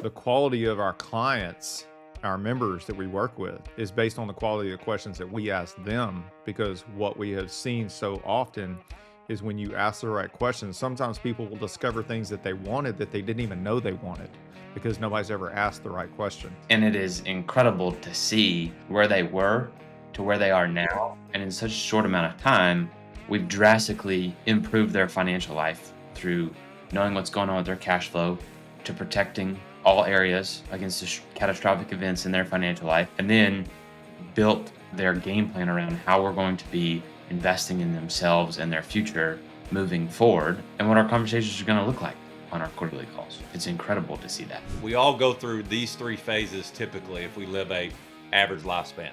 The quality of our clients, our members that we work with, is based on the quality of the questions that we ask them, because what we have seen so often is when you ask the right questions, sometimes people will discover things that they wanted that they didn't even know they wanted because nobody's ever asked the right question. And it is incredible to see where they were to where they are now. And in such a short amount of time, we've drastically improved their financial life through knowing what's going on with their cash flow, to protecting all areas against catastrophic events in their financial life, and then built their game plan around how we're going to be investing in themselves and their future moving forward, and what our conversations are going to look like on our quarterly calls. It's incredible to see that. We all go through these three phases typically if we live a average lifespan.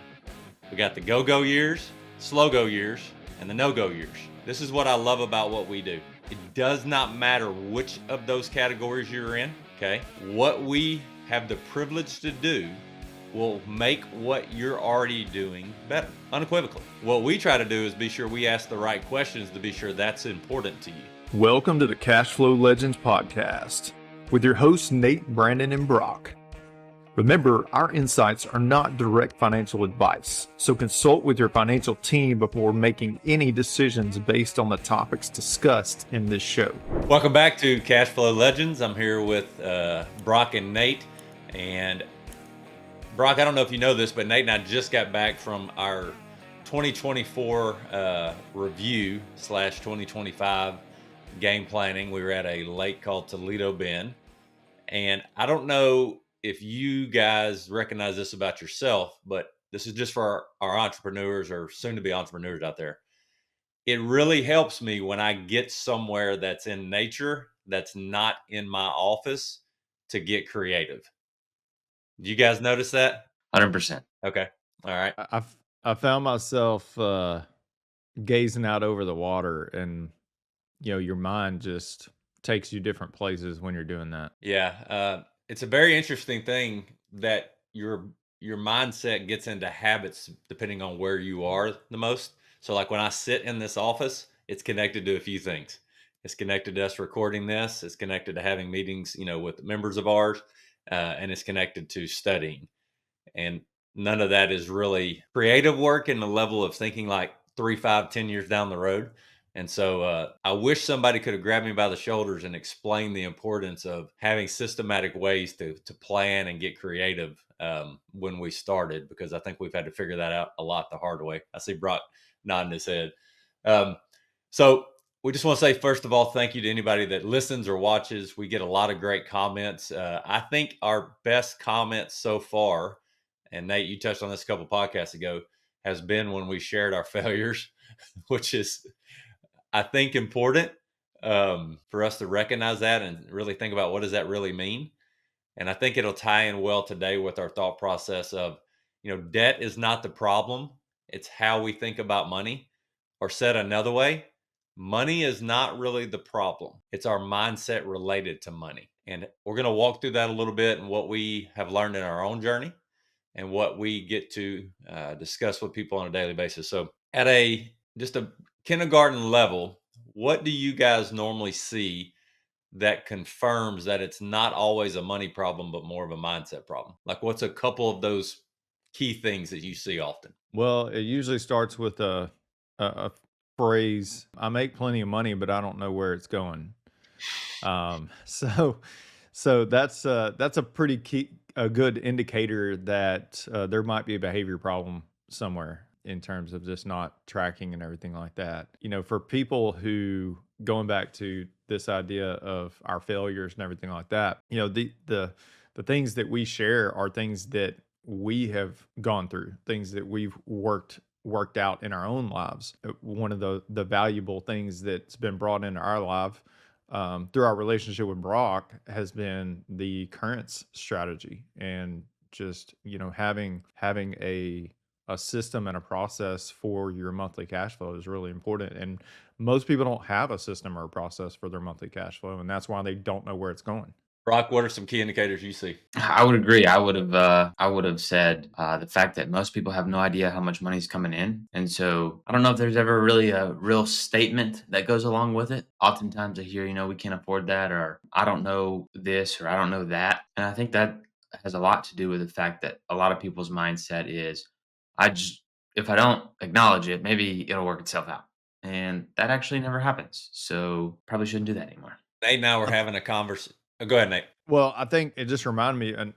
We got the go-go years, slow-go years, and the no-go years. This is what I love about what we do. It does not matter which of those categories you're in, okay? What we have the privilege to do will make what you're already doing better, unequivocally. What we try to do is be sure we ask the right questions to be sure that's important to you. Welcome to the Cashflow Legendz podcast with your hosts, Nate, Brandon, and Brock. Remember, our insights are not direct financial advice, so consult with your financial team before making any decisions based on the topics discussed in this show. Welcome back to Cashflow Legendz. I'm here with Brock and Nate. And Brock, I don't know if you know this, but Nate and I just got back from our 2024 review / 2025 game planning. We were at a lake called Toledo Bend. And I don't know if you guys recognize this about yourself, but this is just for our entrepreneurs or soon to be entrepreneurs out there. It really helps me when I get somewhere that's in nature, that's not in my office, to get creative. Do you guys notice that? 100%. Okay. All right. I found myself gazing out over the water, and your mind just takes you different places when you're doing that. Yeah. It's a very interesting thing that your mindset gets into habits depending on where you are the most. So like when I sit in this office, it's connected to a few things. It's connected to us recording this. It's connected to having meetings, with members of ours, and it's connected to studying. And none of that is really creative work in the level of thinking like 3, 5, 10 years down the road. And so I wish somebody could have grabbed me by the shoulders and explained the importance of having systematic ways to plan and get creative when we started, because I think we've had to figure that out a lot the hard way. I see Brock nodding his head. So we just want to say, first of all, thank you to anybody that listens or watches. We get a lot of great comments. I think our best comments so far, and Nate, you touched on this a couple podcasts ago, has been when we shared our failures, which is, I think, important for us to recognize that and really think about what does that really mean. And I think it'll tie in well today with our thought process of, debt is not the problem. It's how we think about money. Or said another way, money is not really the problem. It's our mindset related to money. And we're going to walk through that a little bit and what we have learned in our own journey and what we get to discuss with people on a daily basis. So at just a kindergarten level, what do you guys normally see that confirms that it's not always a money problem, but more of a mindset problem? Like, what's a couple of those key things that you see often? Well, it usually starts with a phrase: "I make plenty of money, but I don't know where it's going." Um, so so that's a pretty a good indicator that there might be a behavior problem somewhere in terms of just not tracking and everything like that. For people who, going back to this idea of our failures and everything like that, the things that we share are things that we have gone through, things that we've worked out in our own lives. One of the valuable things that's been brought into our life through our relationship with Brock has been the currents strategy, and just having a system and a process for your monthly cash flow is really important. And most people don't have a system or a process for their monthly cash flow, and that's why they don't know where it's going. Brock, what are some key indicators you see? I would agree. I would have said the fact that most people have no idea how much money's coming in, and so I don't know if there's ever really a real statement that goes along with it. Oftentimes, I hear, we can't afford that, or I don't know this, or I don't know that, and I think that has a lot to do with the fact that a lot of people's mindset is, I just if I don't acknowledge it, maybe it'll work itself out, and that actually never happens. So probably shouldn't do that anymore. Nate and I were having a conversation. Go ahead, Nate. Well, I think it just reminded me,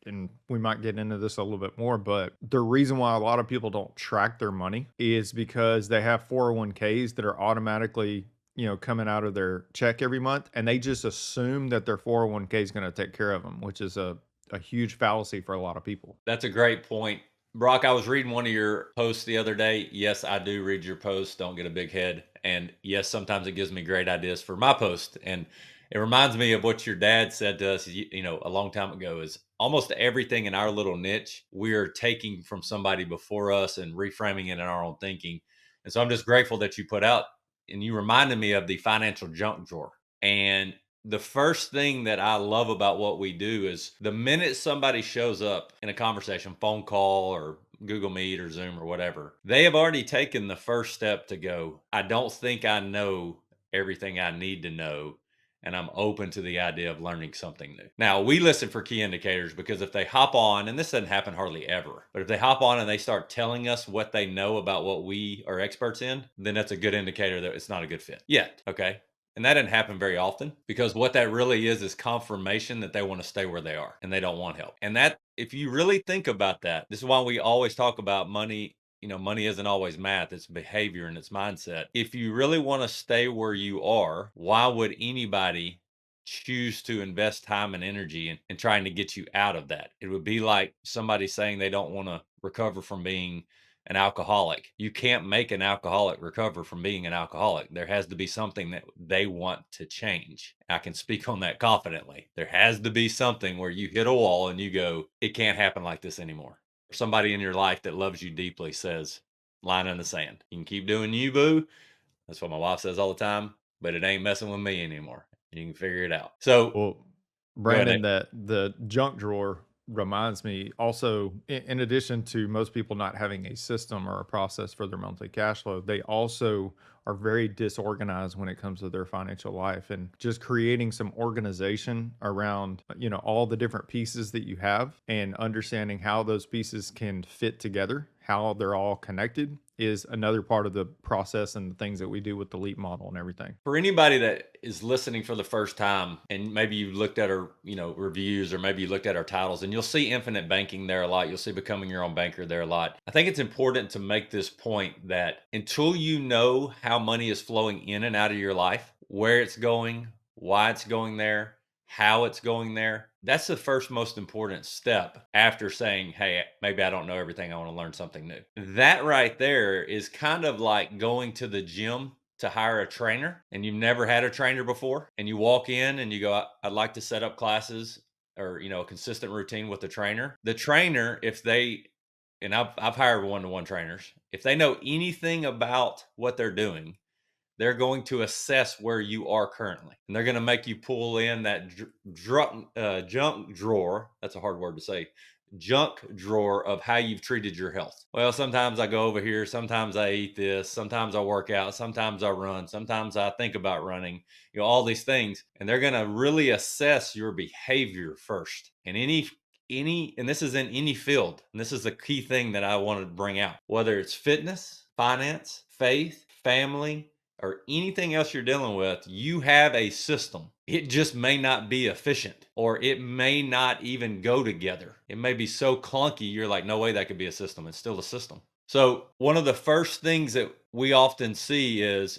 and we might get into this a little bit more, but the reason why a lot of people don't track their money is because they have 401ks that are automatically, coming out of their check every month, and they just assume that their 401k is going to take care of them, which is a huge fallacy for a lot of people. That's a great point. Brock, I was reading one of your posts the other day. Yes, I do read your posts. Don't get a big head. And yes, sometimes it gives me great ideas for my post. And it reminds me of what your dad said to us, a long time ago is almost everything in our little niche, we're taking from somebody before us and reframing it in our own thinking. And so I'm just grateful that you put out and you reminded me of the financial junk drawer. And the first thing that I love about what we do is the minute somebody shows up in a conversation, phone call or Google Meet or Zoom or whatever, they have already taken the first step to go, I don't think I know everything I need to know. And I'm open to the idea of learning something new. Now, we listen for key indicators because if they hop on, and this doesn't happen hardly ever, but if they hop on and they start telling us what they know about what we are experts in, then that's a good indicator that it's not a good fit yet. Okay. And that doesn't happen very often because what that really is confirmation that they want to stay where they are and they don't want help. And that, if you really think about that, this is why we always talk about money. Money isn't always math, it's behavior and it's mindset. If you really want to stay where you are, why would anybody choose to invest time and energy in trying to get you out of that? It would be like somebody saying they don't want to recover from being an alcoholic. You can't make an alcoholic recover from being an alcoholic. There has to be something that they want to change. I can speak on that confidently. There has to be something where you hit a wall and you go, it can't happen like this anymore. Or somebody in your life that loves you deeply says, line in the sand. You can keep doing you, boo. That's what my wife says all the time, but it ain't messing with me anymore. You can figure it out. So Well, go ahead, Brandon, Nate. that the junk drawer reminds me also, in addition to most people not having a system or a process for their monthly cash flow, they also are very disorganized when it comes to their financial life, and just creating some organization around, all the different pieces that you have and understanding how those pieces can fit together, how they're all connected is another part of the process and the things that we do with the LEAP model and everything. For anybody that is listening for the first time and maybe you looked at our reviews or maybe you looked at our titles, and you'll see infinite banking there a lot, you'll see becoming your own banker there a lot. I think it's important to make this point that until you know how money is flowing in and out of your life, where it's going, why it's going there, how it's going there, that's the first most important step after saying, hey, maybe I don't know everything, I want to learn something new. That right there is kind of like going to the gym to hire a trainer and you've never had a trainer before, and you walk in and you go, I'd like to set up classes or a consistent routine with the trainer. The trainer, if they, and I've hired one-to-one trainers, if they know anything about what they're doing, they're going to assess where you are currently, and they're going to make you pull in that junk drawer. That's a hard word to say. Junk drawer of how you've treated your health. Well, sometimes I go over here, sometimes I eat this, sometimes I work out, sometimes I run, sometimes I think about running, all these things. And they're going to really assess your behavior first. And and this is in any field, and this is the key thing that I want to bring out, whether it's fitness, finance, faith, family, or anything else you're dealing with, you have a system. It just may not be efficient, or it may not even go together. It may be so clunky, you're like, no way that could be a system. It's still a system. So one of the first things that we often see is,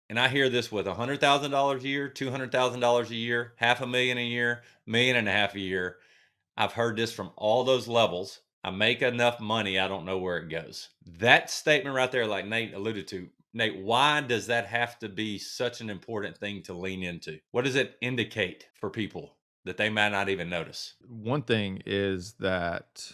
and I hear this with $100,000 a year, $200,000 a year, $500,000 a year, $1.5 million a year. I've heard this from all those levels. I make enough money, I don't know where it goes. That statement right there, like Nate alluded to, Nate, why does that have to be such an important thing to lean into? What does it indicate for people that they might not even notice? One thing is that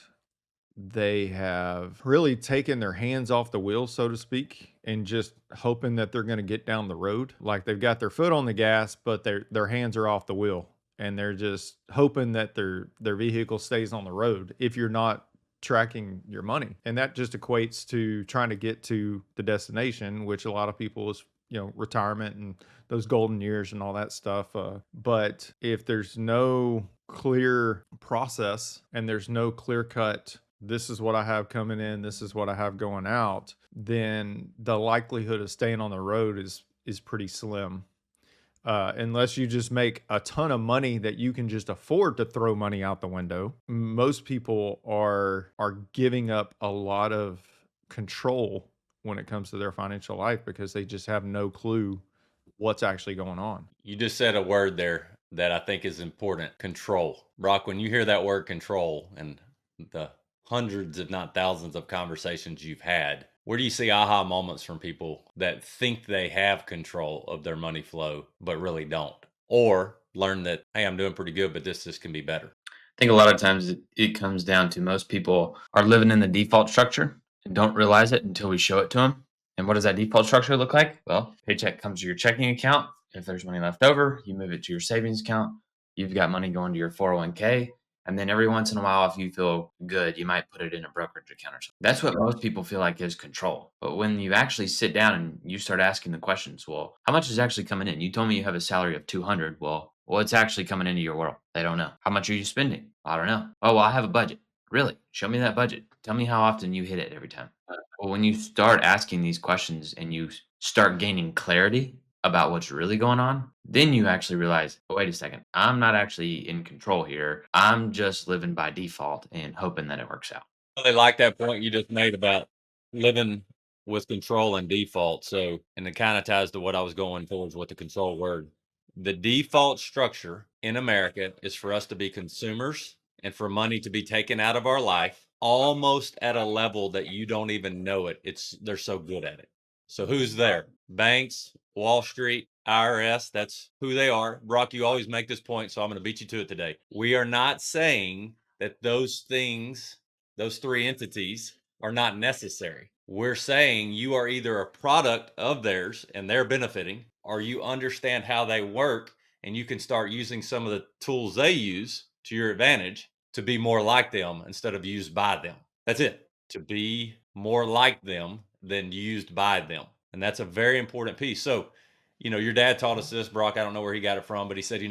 they have really taken their hands off the wheel, so to speak, and just hoping that they're going to get down the road. Like they've got their foot on the gas, but their hands are off the wheel. and they're just hoping that their vehicle stays on the road if you're not tracking your money. And that just equates to trying to get to the destination, which a lot of people is, retirement and those golden years and all that stuff. But if there's no clear process and there's no clear cut, this is what I have coming in, this is what I have going out, then the likelihood of staying on the road is pretty slim. Unless you just make a ton of money that you can just afford to throw money out the window. Most people are giving up a lot of control when it comes to their financial life because they just have no clue what's actually going on. You just said a word there that I think is important: control. Brock, when you hear that word control and the hundreds, if not thousands, of conversations you've had, where do you see aha moments from people that think they have control of their money flow, but really don't? Or learn that, hey, I'm doing pretty good, but this can be better. I think a lot of times it comes down to most people are living in the default structure and don't realize it until we show it to them. And what does that default structure look like? Well, paycheck comes to your checking account. If there's money left over, you move it to your savings account. You've got money going to your 401k. And then every once in a while, if you feel good, you might put it in a brokerage account or something. That's what most people feel like is control. But when you actually sit down and you start asking the questions, well, how much is actually coming in? You told me you have a salary of 200. Well, what's actually coming into your world? They don't know. How much are you spending? I don't know. Oh, well, I have a budget. Really? Show me that budget. Tell me how often you hit it every time. Well, when you start asking these questions and you start gaining clarity about what's really going on, then you actually realize, oh, wait a second, I'm not actually in control here. I'm just living by default and hoping that it works out. I really like that point you just made about living with control and default. So, and it kind of ties to what I was going towards with the control word. The default structure in America is for us to be consumers and for money to be taken out of our life almost at a level that you don't even know it. They're so good at it. So who's there? Banks, Wall Street, IRS, that's who they are. Brock, you always make this point, so I'm going to beat you to it today. We are not saying that those things, those three entities, are not necessary. We're saying you are either a product of theirs and they're benefiting, or you understand how they work and you can start using some of the tools they use to your advantage to be more like them instead of used by them. That's it. To be more like them than used by them. And that's a very important piece. So, your dad taught us this, Brock. I don't know where he got it from, but he said,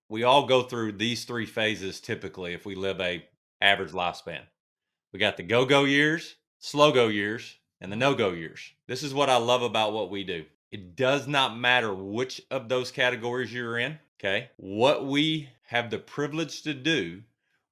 we all go through these three phases typically if we live a average lifespan. We got the go-go years, slow-go years, and the no-go years. This is what I love about what we do. It does not matter which of those categories you're in, okay? What we have the privilege to do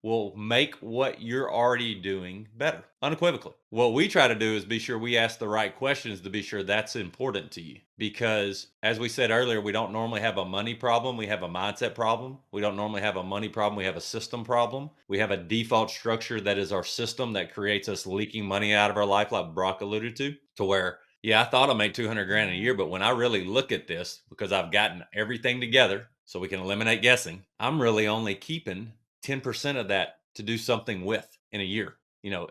will make what you're already doing better, unequivocally. What we try to do is be sure we ask the right questions to be sure that's important to you. Because as we said earlier, we don't normally have a money problem. We have a mindset problem. We don't normally have a money problem. We have a system problem. We have a default structure that is our system that creates us leaking money out of our life, like Brock alluded to where, yeah, I thought I made 200 grand a year, but when I really look at this, because I've gotten everything together so we can eliminate guessing, I'm really only keeping 10% of that to do something with in a year,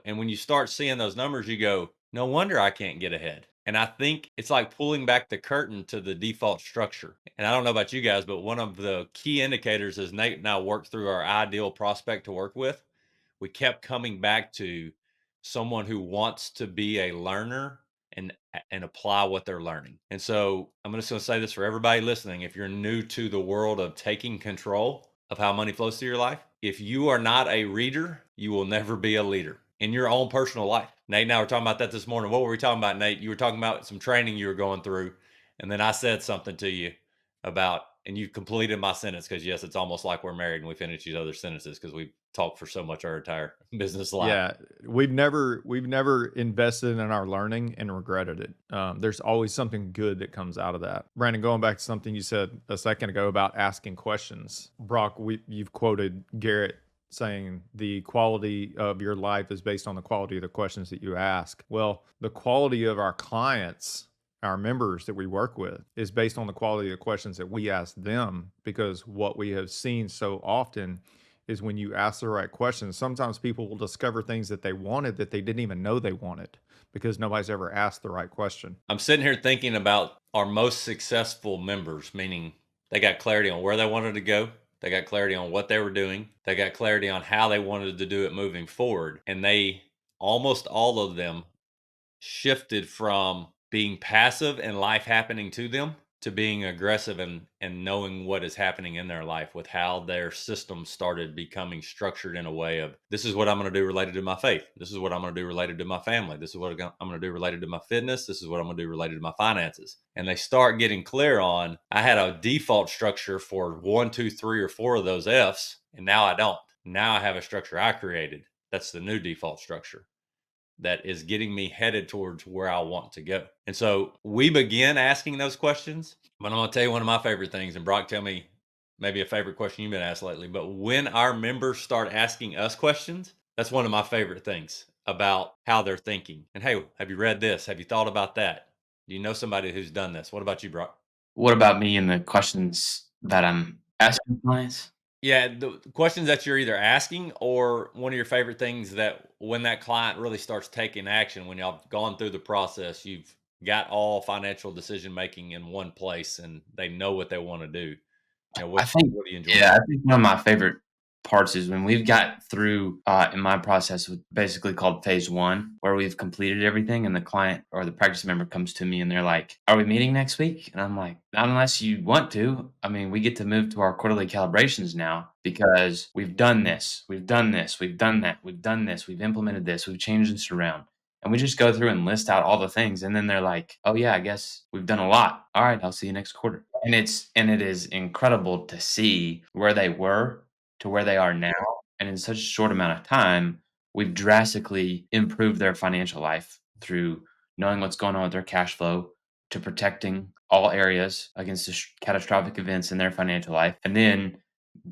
and when you start seeing those numbers, you go, no wonder I can't get ahead. And I think it's like pulling back the curtain to the default structure. And I don't know about you guys, but one of the key indicators as Nate and I worked through our ideal prospect to work with, we kept coming back to someone who wants to be a learner and apply what they're learning. And so I'm just going to say this for everybody listening. If you're new to the world of taking control of how money flows through your life, if you are not a reader, you will never be a leader in your own personal life. Nate and I were talking about that this morning. What were we talking about, Nate? You were talking about some training you were going through. And then I said something to you about, and you completed my sentence because, yes, it's almost like we're married and we finish each other's sentences because we talked for so much our entire business life. Yeah, we've never invested in our learning and regretted it. There's always something good that comes out of that. Brandon, going back to something you said a second ago about asking questions, Brock, you've quoted Garrett saying the quality of your life is based on the quality of the questions that you ask. Well, the quality of our clients, our members that we work with, is based on the quality of the questions that we ask them, because what we have seen so often is when you ask the right questions, sometimes people will discover things that they wanted that they didn't even know they wanted because nobody's ever asked the right question. I'm sitting here thinking about our most successful members, meaning they got clarity on where they wanted to go, They got clarity on what they were doing. They got clarity on how they wanted to do it moving forward. And they, almost all of them, shifted from being passive and life happening to them to being aggressive and knowing what is happening in their life with how their system started becoming structured in a way of, this is what I'm going to do related to my faith. This is what I'm going to do related to my family. This is what I'm going to do related to my fitness. This is what I'm going to do related to my finances. And they start getting clear on, I had a default structure for 1, 2, 3, or 4 of those F's, and now I don't. Now I have a structure I created. That's the new default structure that is getting me headed towards where I want to go. And so we begin asking those questions. But I'm going to tell you one of my favorite things, and Brock, tell me maybe a favorite question you've been asked lately. But when our members start asking us questions, that's one of my favorite things about how they're thinking. And hey, have you read this? Have you thought about that? Do you know somebody who's done this? What about you, Brock? What about me and the questions that I'm asking clients? Yeah, the questions that you're either asking, or one of your favorite things that when that client really starts taking action, when y'all have gone through the process, you've got all financial decision making in one place and they know what they want to do. You know, I think, what do you enjoy? yeah, I think one of my favorite parts is when we've got through in my process, with basically called phase one, where we've completed everything, and the client or the practice member comes to me and they're like, "Are we meeting next week?" And I'm like, "Not unless you want to. I mean, we get to move to our quarterly calibrations now because we've done this, we've done this, we've done that, we've done this, we've implemented this, we've changed this around." And we just go through and list out all the things. And then they're like, "Oh yeah, I guess we've done a lot. All right, I'll see you next quarter." And it is incredible to see where they were to where they are now. And in such a short amount of time, we've drastically improved their financial life through knowing what's going on with their cash flow, to protecting all areas against catastrophic events in their financial life, and then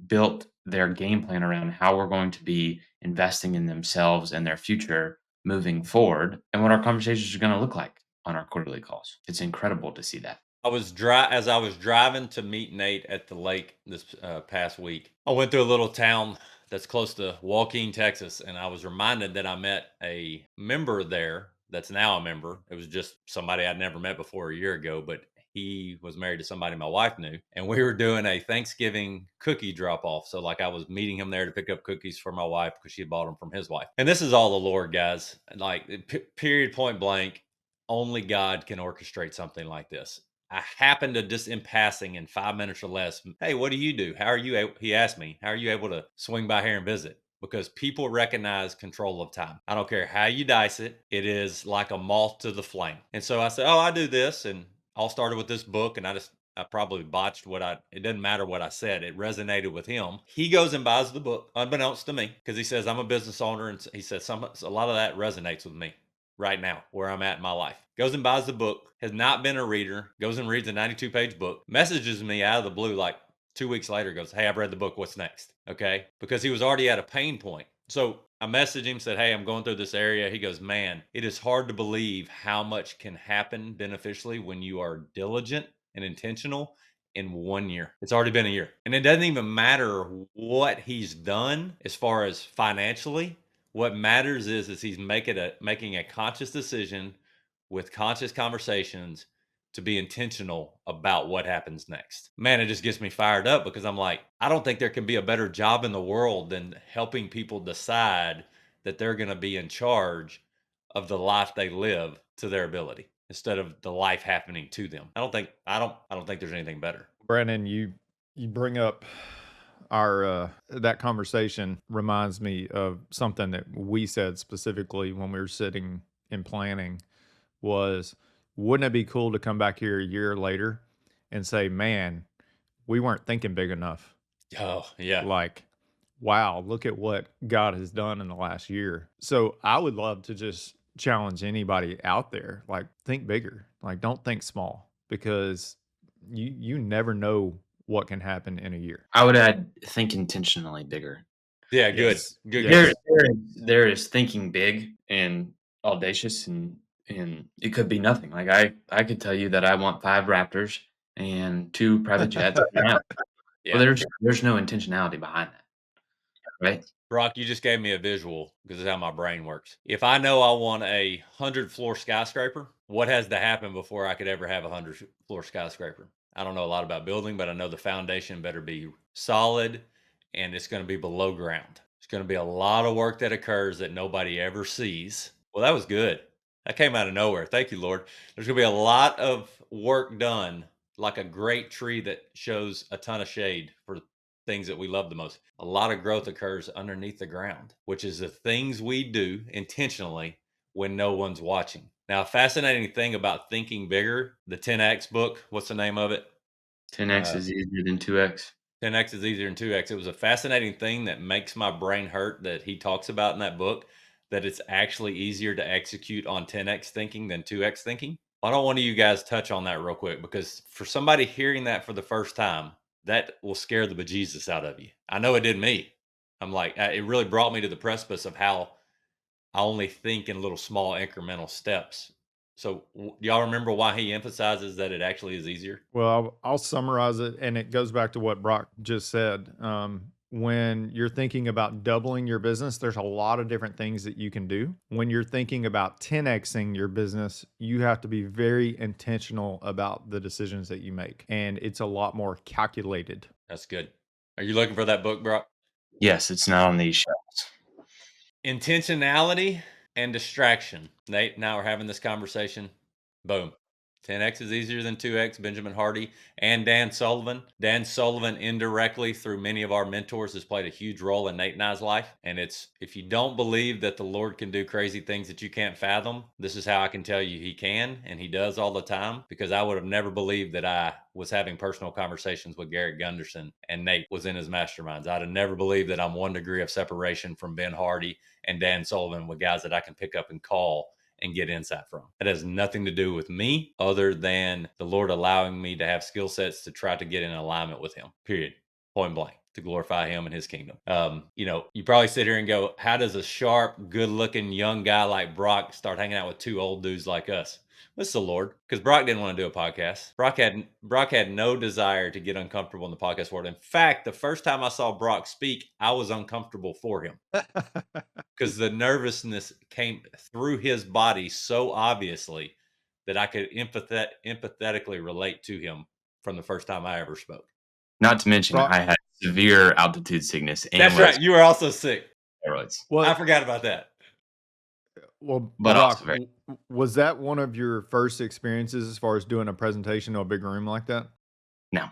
built their game plan around how we're going to be investing in themselves and their future moving forward, and what our conversations are going to look like on our quarterly calls. It's incredible to see that. As I was driving to meet Nate at the lake this past week. I went through a little town that's close to Joaquin, Texas, and I was reminded that I met a member there that's now a member. It was just somebody I'd never met before a year ago, but he was married to somebody my wife knew, and we were doing a Thanksgiving cookie drop off. So like I was meeting him there to pick up cookies for my wife because she had bought them from his wife. And this is all the Lord, guys. Like period, point blank. Only God can orchestrate something like this. I happened to just in passing in 5 minutes or less. Hey, what do you do? How are you? He asked me, how are you able to swing by here and visit? Because people recognize control of time. I don't care how you dice it. It is like a moth to the flame. And so I said, oh, I do this. And all started with this book. And I probably botched it doesn't matter what I said. It resonated with him. He goes and buys the book unbeknownst to me because he says, I'm a business owner. And he says, a lot of that resonates with me right now, where I'm at in my life. Goes and buys the book, has not been a reader, goes and reads a 92-page book, messages me out of the blue like 2 weeks later, goes, hey, I've read the book. What's next? Okay. Because he was already at a pain point. So I messaged him, said, hey, I'm going through this area. He goes, man, it is hard to believe how much can happen beneficially when you are diligent and intentional in 1 year. It's already been a year. And it doesn't even matter what he's done as far as financially. What matters is he's making a conscious decision with conscious conversations to be intentional about what happens next. Man, it just gets me fired up because I'm like, I don't think there can be a better job in the world than helping people decide that they're going to be in charge of the life they live to their ability instead of the life happening to them. I don't think there's anything better. Brandon, you bring up our that conversation reminds me of something that we said specifically when we were sitting and planning was, wouldn't it be cool to come back here a year later and say, man, we weren't thinking big enough. Oh, yeah. Like, wow, look at what God has done in the last year. So I would love to just challenge anybody out there, like, think bigger. Like, don't think small, because you never know what can happen in a year. I would add, think intentionally bigger. Yeah, good. Yes. Good. Yes. There is thinking big and audacious, and it could be nothing. Like I could tell you that I want 5 Raptors and 2 private jets. Yeah. Yeah. Well, there's no intentionality behind that, right? Brock, you just gave me a visual because of how my brain works. If I know I want a 100-floor skyscraper, what has to happen before I could ever have a 100-floor skyscraper? I don't know a lot about building, but I know the foundation better be solid and it's going to be below ground. It's going to be a lot of work that occurs that nobody ever sees. Well, that was good. That came out of nowhere. Thank you, Lord. There's going to be a lot of work done, like a great tree that shows a ton of shade for things that we love the most. A lot of growth occurs underneath the ground, which is the things we do intentionally when no one's watching. Now, a fascinating thing about thinking bigger, the 10X book, what's the name of it? 10x is easier than 2x. 10X is easier than 2X. It was a fascinating thing that makes my brain hurt that he talks about in that book, that it's actually easier to execute on 10X thinking than 2X thinking. Why don't one of you guys touch on that real quick? Because for somebody hearing that for the first time, that will scare the bejesus out of you. I know it did me. I'm like, it really brought me to the precipice of how I only think in little small incremental steps. So, do y'all remember why he emphasizes that it actually is easier? Well, I'll summarize it, and it goes back to what Brock just said. When you're thinking about doubling your business, there's a lot of different things that you can do. When you're thinking about 10xing your business, you have to be very intentional about the decisions that you make, and it's a lot more calculated. That's good. Are you looking for that book, bro? Yes, it's not on these shelves. Intentionality and distraction. Nate, now we're having this conversation. Boom. 10X is easier than 2X. Benjamin Hardy and Dan Sullivan. Dan Sullivan, indirectly through many of our mentors, has played a huge role in Nate and I's life. And it's, if you don't believe that the Lord can do crazy things that you can't fathom, this is how I can tell you he can, and he does all the time. Because I would have never believed that I was having personal conversations with Garrett Gunderson and Nate was in his masterminds. I'd have never believed that I'm 1 degree of separation from Ben Hardy and Dan Sullivan with guys that I can pick up and call and get insight from. It has nothing to do with me other than the Lord allowing me to have skill sets to try to get in alignment with him, period, point blank, to glorify him and his kingdom. You probably sit here and go, how does a sharp, good looking young guy like Brock start hanging out with two old dudes like us? It's the Lord, because Brock didn't want to do a podcast. Brock had no desire to get uncomfortable in the podcast world. In fact, the first time I saw Brock speak, I was uncomfortable for him because the nervousness came through his body so obviously that I could empathetically relate to him from the first time I ever spoke. Not to mention, Brock, I had severe altitude sickness and That's right. You were also sick. steroids, I well, forgot about that. well, but also Brock, very. was that one of your first experiences as far as doing a presentation to a big room like that? No,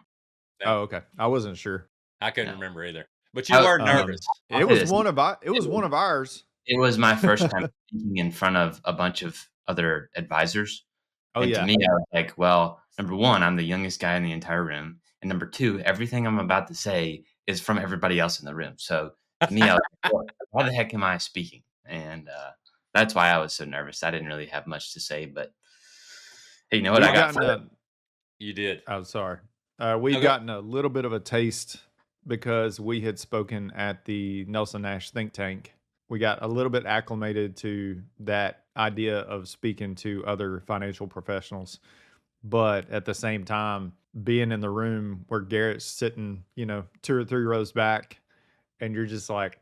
No, Oh, okay. I wasn't sure. I couldn't no. remember either. But you were nervous. I'll It say was this. it was one of ours. It was my first time speaking in front of a bunch of other advisors. Oh And to yeah. me, I was like, well, number one, I'm the youngest guy in the entire room. And number two, everything I'm about to say is from everybody else in the room. So to me, I was like, well, why the heck am I speaking? And that's why I was so nervous. I didn't really have much to say, but hey, you know what? I We've got gotten through it. a You did. Oh, sorry. We've Okay. gotten a little bit of a taste because we had spoken at the Nelson Nash think tank. We got a little bit acclimated to that idea of speaking to other financial professionals. But at the same time, being in the room where Garrett's sitting, 2 or 3 rows back, and you're just like,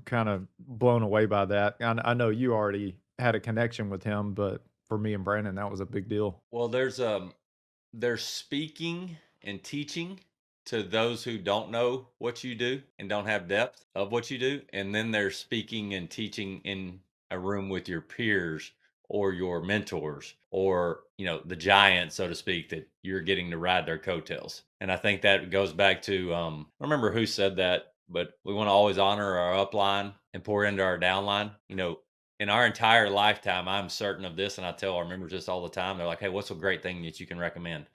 kind of blown away by that. I know you already had a connection with him, but for me and Brandon, that was a big deal. Well, there's speaking and teaching to those who don't know what you do and don't have depth of what you do, and then there's speaking and teaching in a room with your peers or your mentors or the giant, so to speak, that you're getting to ride their coattails. And I think that goes back to I don't remember who said that, but we want to always honor our upline and pour into our downline. In our entire lifetime, I'm certain of this, and I tell our members this all the time. They're like, hey, what's a great thing that you can recommend?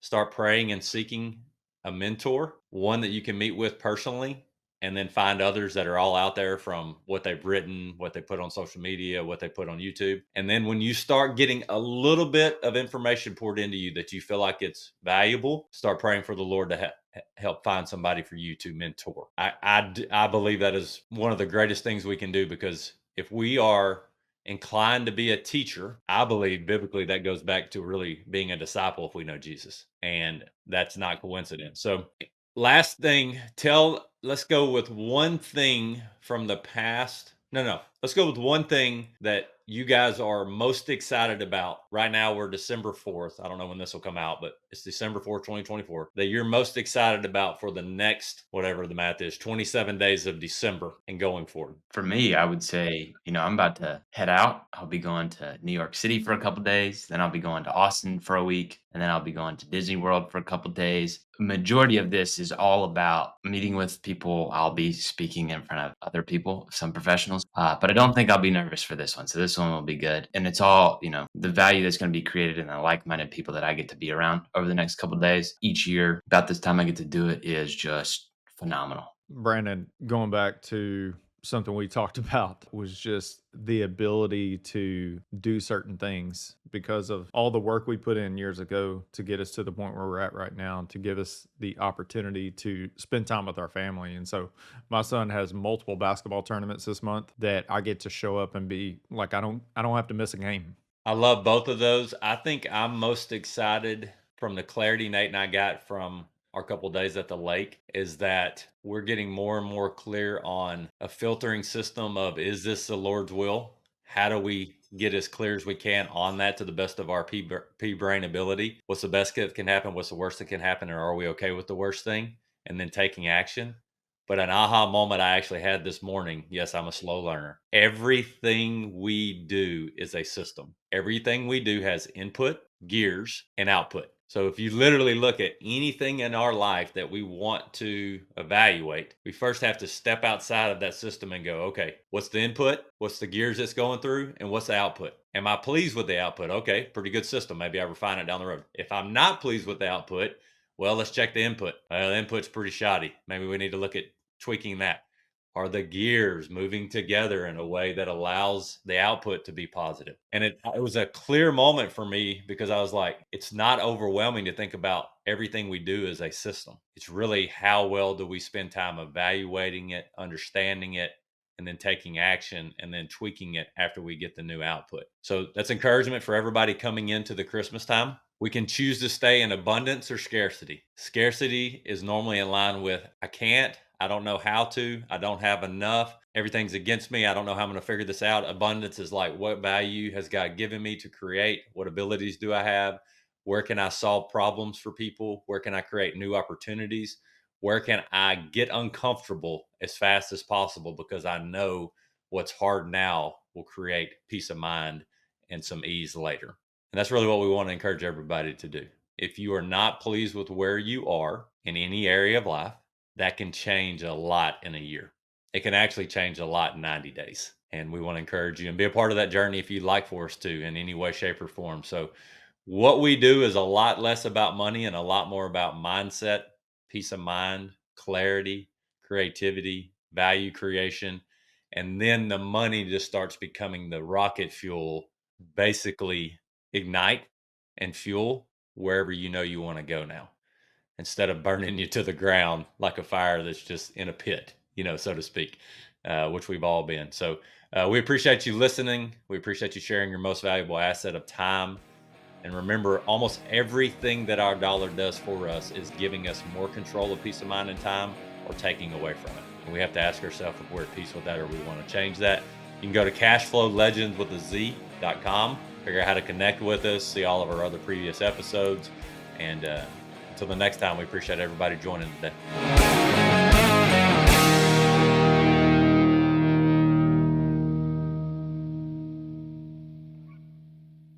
Start praying and seeking a mentor, one that you can meet with personally, and then find others that are all out there from what they've written, what they put on social media, what they put on YouTube. And then when you start getting a little bit of information poured into you that you feel like it's valuable, start praying for the Lord to help find somebody for you to mentor. I believe that is one of the greatest things we can do, because if we are inclined to be a teacher, I believe biblically that goes back to really being a disciple if we know Jesus. And that's not coincidence. So last thing, let's go with one thing from the past. No, Let's go with one thing that you guys are most excited about. Right now, we're December 4th. I don't know when this will come out, but it's December 4th, 2024. That you're most excited about for the next, whatever the math is, 27 days of December and going forward. For me, I would say, I'm about to head out. I'll be going to New York City for a couple days. Then I'll be going to Austin for a week. And then I'll be going to Disney World for a couple days. Majority of this is all about meeting with people. I'll be speaking in front of other people, some professionals. But I don't think I'll be nervous for this one. So this one will be good. And it's all, the value that's going to be created in the like-minded people that I get to be around over the next couple days. Each year, about this time I get to do it is just phenomenal. Brandon, going back to something we talked about was just the ability to do certain things because of all the work we put in years ago to get us to the point where we're at right now, to give us the opportunity to spend time with our family. And so my son has multiple basketball tournaments this month that I get to show up and be like, I don't have to miss a game. I love both of those. I think I'm most excited from the clarity Nate and I got from our couple days at the lake is that we're getting more and more clear on a filtering system of, is this the Lord's will? How do we get as clear as we can on that to the best of our P brain ability? What's the best that can happen? What's the worst that can happen? Or are we okay with the worst thing? And then taking action. But an aha moment I actually had this morning. Yes, I'm a slow learner. Everything we do is a system. Everything we do has input, gears, and output. So if you literally look at anything in our life that we want to evaluate, we first have to step outside of that system and go, okay, what's the input? What's the gears it's going through? And what's the output? Am I pleased with the output? Okay, pretty good system. Maybe I refine it down the road. If I'm not pleased with the output, well, let's check the input. The input's pretty shoddy. Maybe we need to look at tweaking that. Are the gears moving together in a way that allows the output to be positive? And it was a clear moment for me because I was like, it's not overwhelming to think about everything we do as a system. It's really how well do we spend time evaluating it, understanding it, and then taking action and then tweaking it after we get the new output. So that's encouragement for everybody coming into the Christmas time. We can choose to stay in abundance or scarcity. Scarcity is normally in line with, I can't, I don't know how to, I don't have enough, everything's against me, I don't know how I'm going to figure this out. Abundance is like, what value has God given me to create? What abilities do I have? Where can I solve problems for people? Where can I create new opportunities? Where can I get uncomfortable as fast as possible because I know what's hard now will create peace of mind and some ease later. And that's really what we want to encourage everybody to do. If you are not pleased with where you are in any area of life, that can change a lot in a year. It can actually change a lot in 90 days. And we want to encourage you and be a part of that journey if you'd like for us to in any way, shape, or form. So what we do is a lot less about money and a lot more about mindset, peace of mind, clarity, creativity, value creation. And then the money just starts becoming the rocket fuel, basically ignite and fuel wherever you know you want to go now, instead of burning you to the ground like a fire that's just in a pit, so to speak, which we've all been. So we appreciate you listening. We appreciate you sharing your most valuable asset of time. And remember, almost everything that our dollar does for us is giving us more control of peace of mind and time or taking away from it. And we have to ask ourselves if we're at peace with that or we want to change that. You can go to cashflowlegendz.com, figure out how to connect with us, see all of our other previous episodes. And until the next time, we appreciate everybody joining today.